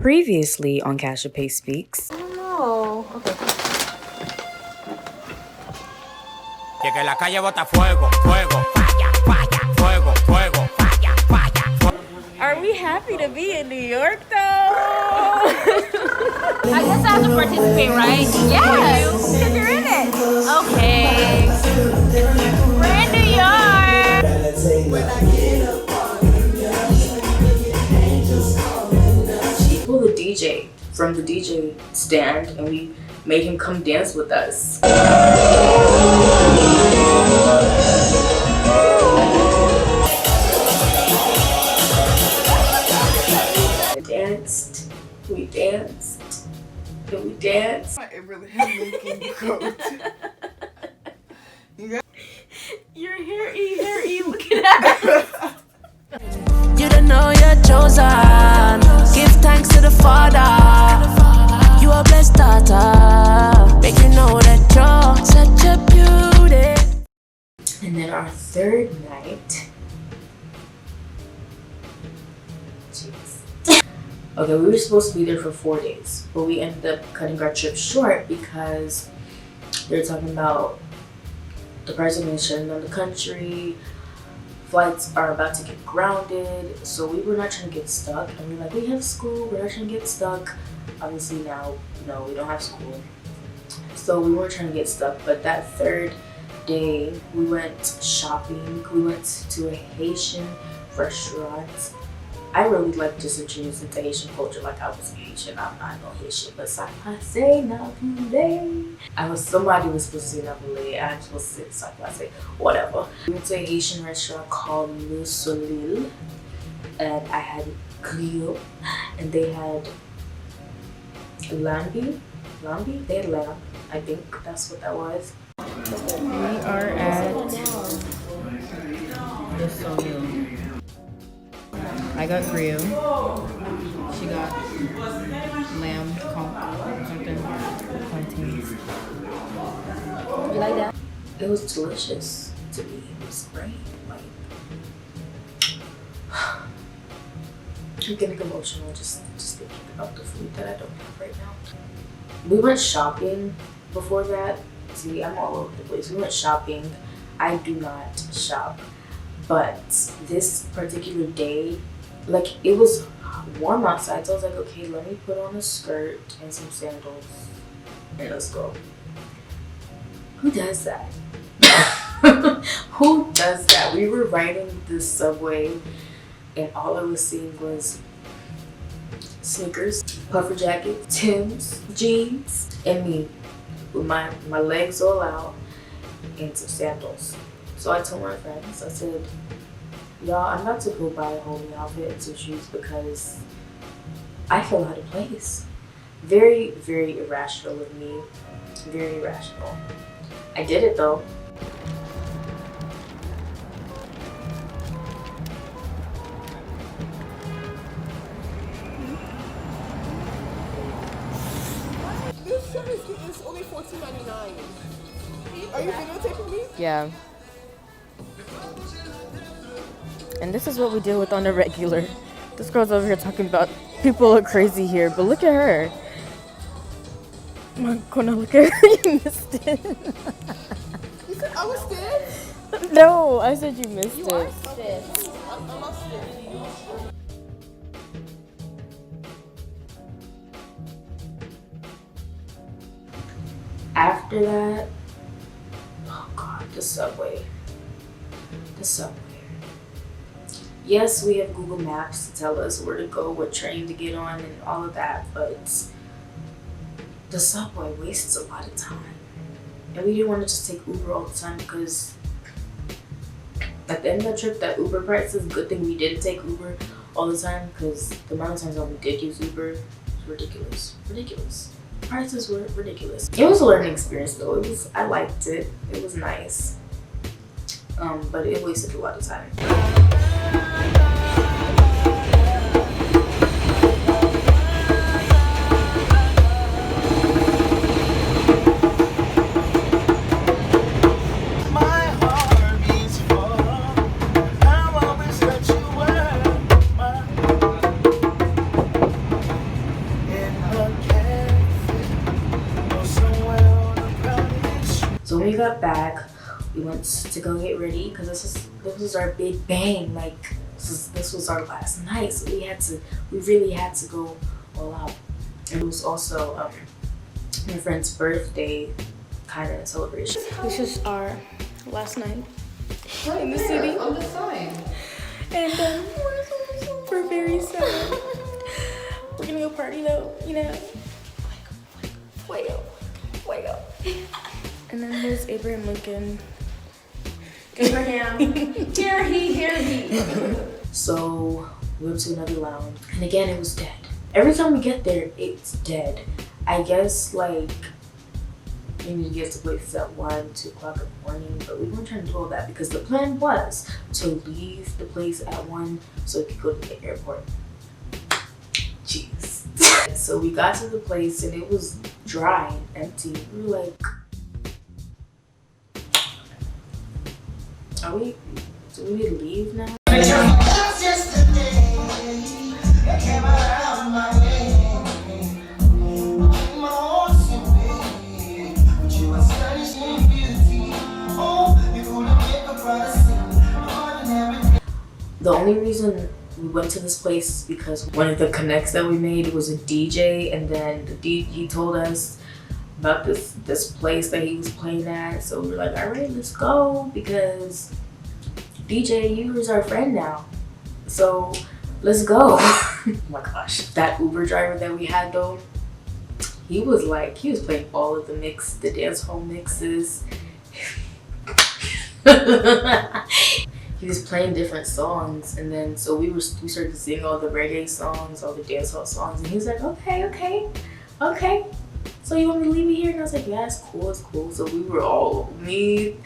Previously on Kashopé Speaks. Oh no. Okay. Que la calle bota fuego, fuego, falla, falla, fuego, fuego, falla, falla. Are we happy to be in New York though? I guess I have to participate, right? Yes, because you're in it. Okay. We're in New York. Pull the DJ from the DJ stand and we made him come dance with us. We danced, and we danced. Your hair E, look at that. You don't know you're chosen. Give thanks to the Father. You are blessed daughter. Make you know that you're such a beauty. And then our third night. Jeez. Okay, we were supposed to be there for 4 days, but we ended up cutting our trip short because they're talking about the president shutting down the country. Flights are about to get grounded, so we were not trying to get stuck. And we're like, we have school, we're not trying to get stuck. Obviously now, no, we don't have school. So we weren't trying to get stuck, but that third day, we went shopping. We went to a Haitian restaurant. I really like just introduced into Haitian culture like I was Haitian. I'm not no Haitian, but ça passe na poulet. Somebody was supposed to say na poulet. I'm supposed to say ça passe, whatever. We went to a Haitian restaurant called Le Soleil, and I had griot, and they had lambi. They had lamb. I think that's what that was. We are at the Soleil. I got griot. She got lamb conch or something. Plantains. You like that? It was delicious to me. It was great. Like, I'm getting emotional just thinking about the food that I don't have right now. We went shopping before that. See, I'm all over the place. We went shopping. I do not shop. But this particular day, like, it was warm outside, so I was like, okay, let me put on a skirt and some sandals and let's go. Who does that? Who does that? We were riding the subway and all I was seeing was sneakers, puffer jackets, Timbs, jeans, and me with my legs all out and some sandals. So I told my friends, I said, y'all, I'm about to go buy a whole new outfit and some shoes because I feel out of place. Very, very irrational of me. Very irrational. I did it though. This shirt is only $14.99. Are you videotaping me? Yeah. And this is what we deal with on the regular. This girl's over here talking about people look crazy here, but look at her. My God, look at her. You missed it. You said I was stiff? No, I said you missed it. I'm not stiff. After that, oh God, the subway. The subway. Yes, we have Google Maps to tell us where to go, what train to get on, and all of that, but the subway wastes a lot of time. And we didn't want to just take Uber all the time because at the end of the trip, that Uber prices, good thing we didn't take Uber all the time because the amount of times that we did use Uber was ridiculous. Ridiculous. Prices were ridiculous. It was a learning experience though. I liked it. It was nice. But it wasted a lot of time. My heart beats for how always that you were. when we got back, we went to go get ready because this was our big bang. Like this was our last night, so we really had to go all out. And it was also my friend's birthday kind of celebration. This is our last night in the city. On the sign. And we're very sad. We're gonna go party though, you know. Fuego. And then there's Abraham Lincoln. Abraham. Here he. So we went to another lounge, and again it was dead. Every time we get there, it's dead. I guess like you need to get to places at 1, 2 o'clock in the morning, but we weren't trying to do all that because the plan was to leave the place at 1 so we could go to the airport. Jeez. So we got to the place and it was dry and empty. We were like, do we need to leave now? The only reason we went to this place is because one of the connects that we made was a DJ, and then he told us about this place that he was playing at. So we were like, all right, let's go, because DJ, you is our friend now. So let's go. Oh my gosh, that Uber driver that we had though, he was playing all of the dance hall mixes. He was playing different songs, and then so we started to sing all the reggae songs, all the dancehall songs, and he was like, okay. So you want me to leave it here? And I was like, yeah, it's cool. So we were all, me,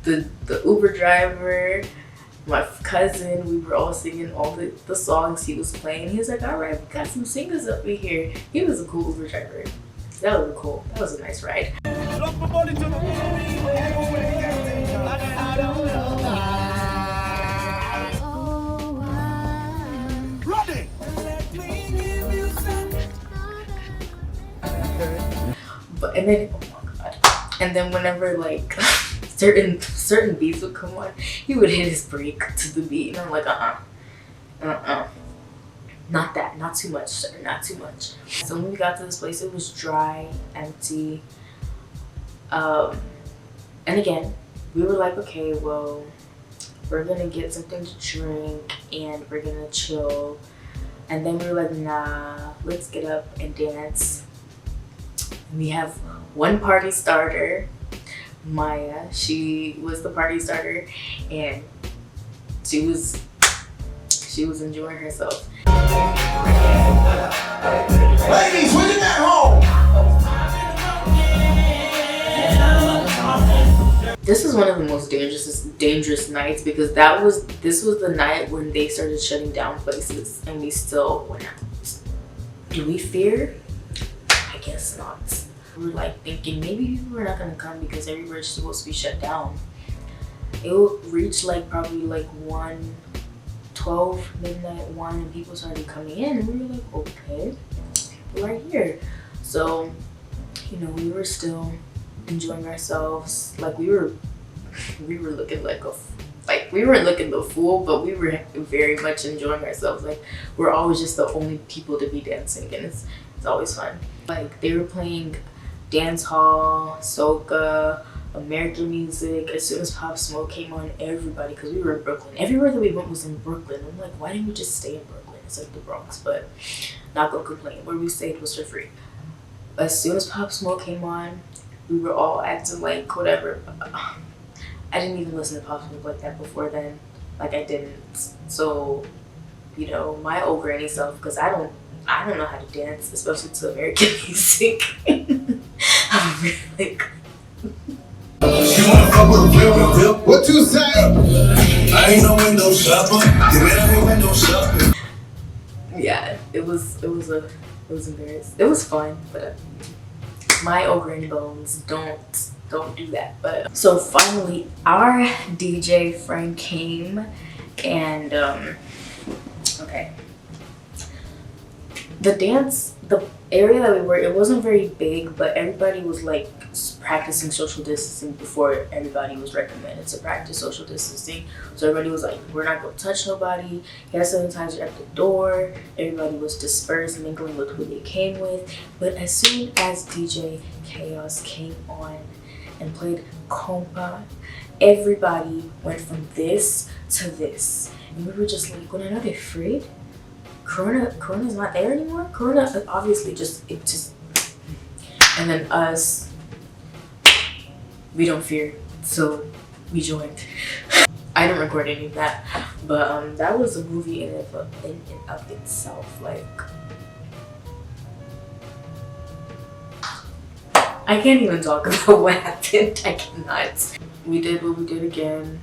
the Uber driver, my cousin, we were all singing all the songs he was playing. He was like, all right, we got some singers up in here. He was a cool Uber driver. That was cool. That was a nice ride. And then, oh my god! And then whenever like certain beats would come on, he would hit his brake to the beat, and I'm like, not that, not too much, sir, not too much. So when we got to this place, it was dry, empty. And again, we were like, okay, well, we're gonna get something to drink and we're gonna chill. And then we were like, nah, let's get up and dance. We have one party starter, Maya. She was the party starter, and she was enjoying herself. Ladies, when you got home. This is one of the most dangerous nights because this was the night when they started shutting down places, and we still went out. Do we fear? I guess not. We were like thinking maybe people are not gonna come because everywhere's supposed to be shut down. It will reach like probably like 12 midnight 1, and people started coming in, and we were like, okay, people are here. So, you know, we were still enjoying ourselves. Like we were looking we weren't looking the fool, but we were very much enjoying ourselves. Like we're always just the only people to be dancing, and it's always fun. Like they were playing dance hall, soca, American music. As soon as Pop Smoke came on, everybody, because we were in Brooklyn. Everywhere that we went was in Brooklyn. I'm like, why didn't we just stay in Brooklyn? It's like the Bronx, but not gonna complain. Where we stayed was for free. As soon as Pop Smoke came on, we were all acting like whatever. I didn't even listen to Pop Smoke like that before then. Like I didn't. So, you know, my old granny self, because I don't know how to dance, especially to American music. I'm really like, She wanna fuck with a real. What you say? I ain't no window shopper. You better be window shopping. yeah, it was embarrassing. It was fun, but my old granny bones don't do that. But so finally, our DJ friend came, and okay. The the area that we were, it wasn't very big, but everybody was like practicing social distancing before everybody was recommended to practice social distancing. So everybody was like, we're not gonna touch nobody. Hand sanitizer at the door. Everybody was dispersed, mingling with who they came with. But as soon as DJ Chaos came on and played compa, everybody went from this to this. And we were just like, when I'm not afraid, Corona's not there anymore. Corona obviously just. And then us, we don't fear, so we joined. I didn't record any of that, but that was a movie in and of itself. Like, I can't even talk about what happened. I cannot. We did what we did again.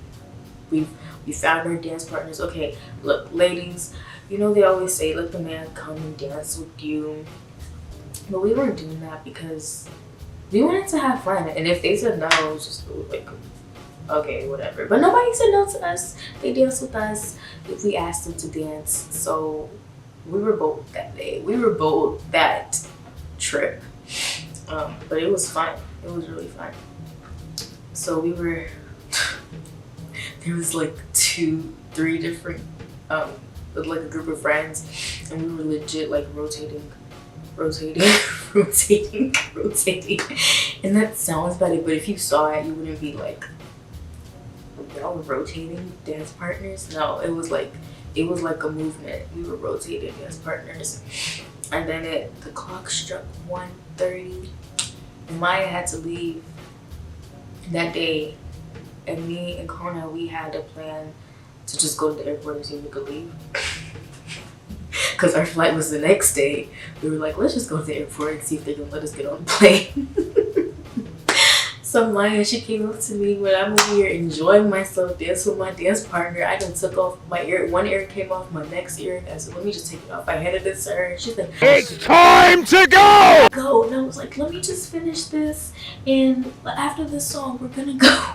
We found our dance partners. Okay, look, ladies, you know they always say let the man come and dance with you, but we weren't doing that because we wanted to have fun. And if they said no, it was just like, okay, whatever. But nobody said no to us. They danced with us if we asked them to dance. So we were bold that day. We were bold that trip. But it was fun. It was really fun. So we were, there was like 2-3 different, like a group of friends, and we were legit like rotating. And that sounds bad, but if you saw it, you wouldn't be like, y'all were rotating dance partners. No, it was like a movement. We were rotating dance partners. And then the clock struck 1:30, and Maya had to leave that day, and me and Kona, we had a plan to just go to the airport and see if we could leave. Because our flight was the next day. We were like, let's just go to the airport and see if they can let us get on the plane. So Maya, she came up to me when I'm over here enjoying myself, dancing with my dance partner. I done took off my ear. One ear came off, my next ear. I said, let me just take it off. I handed it to her, and she's like, It's time to go! Go. And I was like, let me just finish this, and after this song, we're gonna go.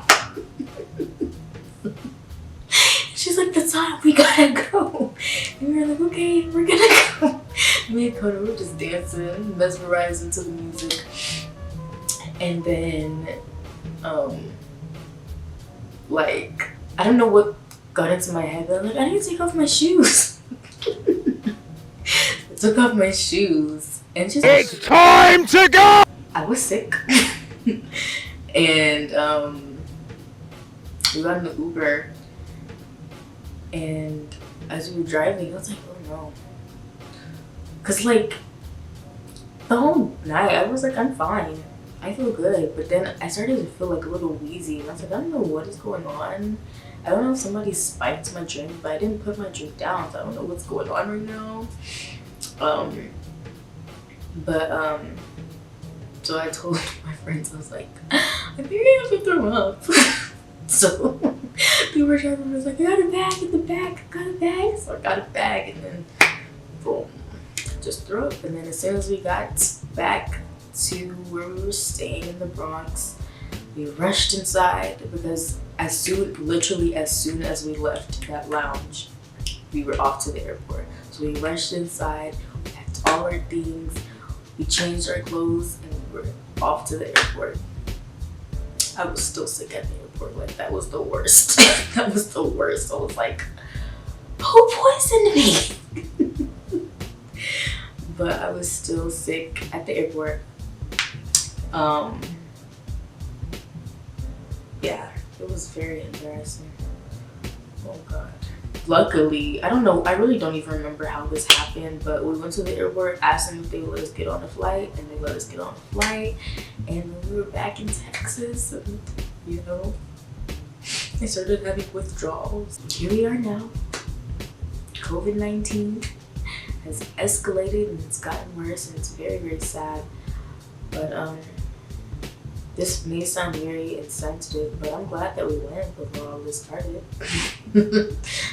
She's like, the time, we gotta go. And we were like, okay, we're gonna go. Me and Kona were just dancing, mesmerizing to the music. And then, like, I don't know what got into my head, but I'm like, I need to take off my shoes. I took off my shoes, and she's like, It's time to go! I was sick. And we got in the Uber, and as we were driving, I was like, oh no. Cause like, the whole night, I was like, I'm fine. I feel good, but then I started to feel like a little wheezy, and I was like, I don't know what is going on. I don't know if somebody spiked my drink, but I didn't put my drink down, so I don't know what's going on right now. So I told my friends, I was like, I think I have to throw up. So the Uber driver was like, I got a bag in the back, I got a bag. So I got a bag, and then boom, just threw up. And then as soon as we got back to where we were staying in the Bronx, we rushed inside because literally as soon as we left that lounge, we were off to the airport. So we rushed inside, we packed all our things, we changed our clothes, and we were off to the airport. I was still sick at the airport. Like, that was the worst. That was the worst. I was like, who poisoned me? But I was still sick at the airport. Yeah, it was very embarrassing. Oh God. Luckily, I don't know, I really don't even remember how this happened, but we went to the airport, asked them if they would let us get on the flight, and they let us get on the flight, and we were back in Texas, and you know, I started having withdrawals. Here we are now. COVID-19 has escalated and it's gotten worse, and it's very, very sad. But this may sound very insensitive, but I'm glad that we went before all this started.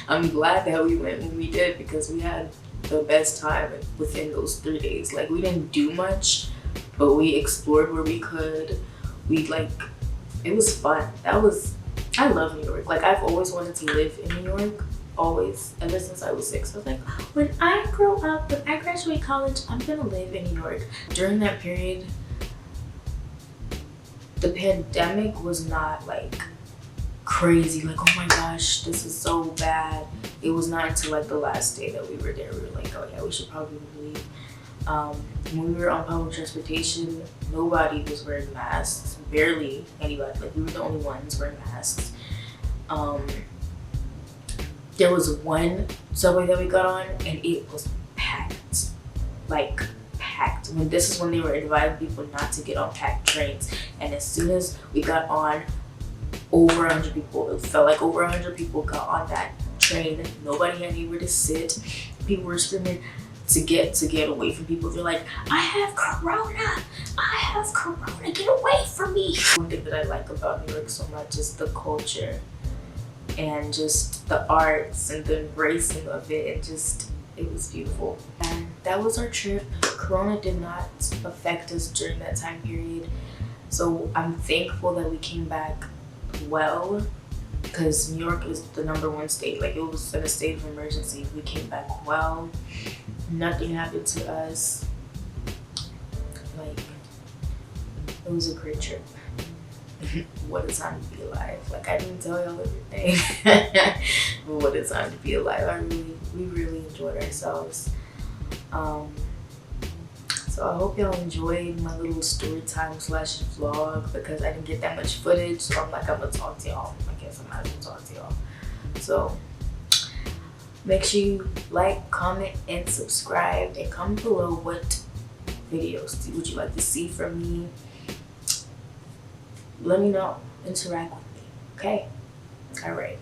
I'm glad that we went when we did, because we had the best time within those 3 days. Like, we didn't do much, but we explored where we could. It was fun. I love New York. Like, I've always wanted to live in New York. always, ever since I was 6, I was like, when I grow up, when I graduate college, I'm gonna live in New York. During that period, the pandemic was not like crazy, like, oh my gosh, this is so bad. It was not until like the last day that we were there, we were like, oh yeah, we should probably leave. When we were on public transportation, nobody was wearing masks, barely anybody, like we were the only ones wearing masks. There was one subway that we got on and it was packed, like packed. This is when they were advising people not to get on packed trains. And as soon as we got on, over 100 people, it felt like over 100 people got on that train. Nobody had anywhere to sit. People were screaming to get away from people. They're like, I have corona, get away from me. One thing that I like about New York so much is the culture and just the arts and the embracing of it. It was beautiful. And that was our trip. Corona did not affect us during that time period. So I'm thankful that we came back well, because New York is the #1 state. Like, it was in a state of emergency. We came back well. Nothing happened to us. Like, it was a great trip. What a time to be alive. Like, I didn't tell y'all everything. But what a time to be alive. We really enjoyed ourselves. So I hope y'all enjoyed my little story time / vlog, because I didn't get that much footage. So I'm like, I'm gonna talk to y'all. I guess I might as well talk to y'all. So make sure you like, comment, and subscribe, and comment below what videos would you like to see from me. Let me know. Interact with me. Okay? All right.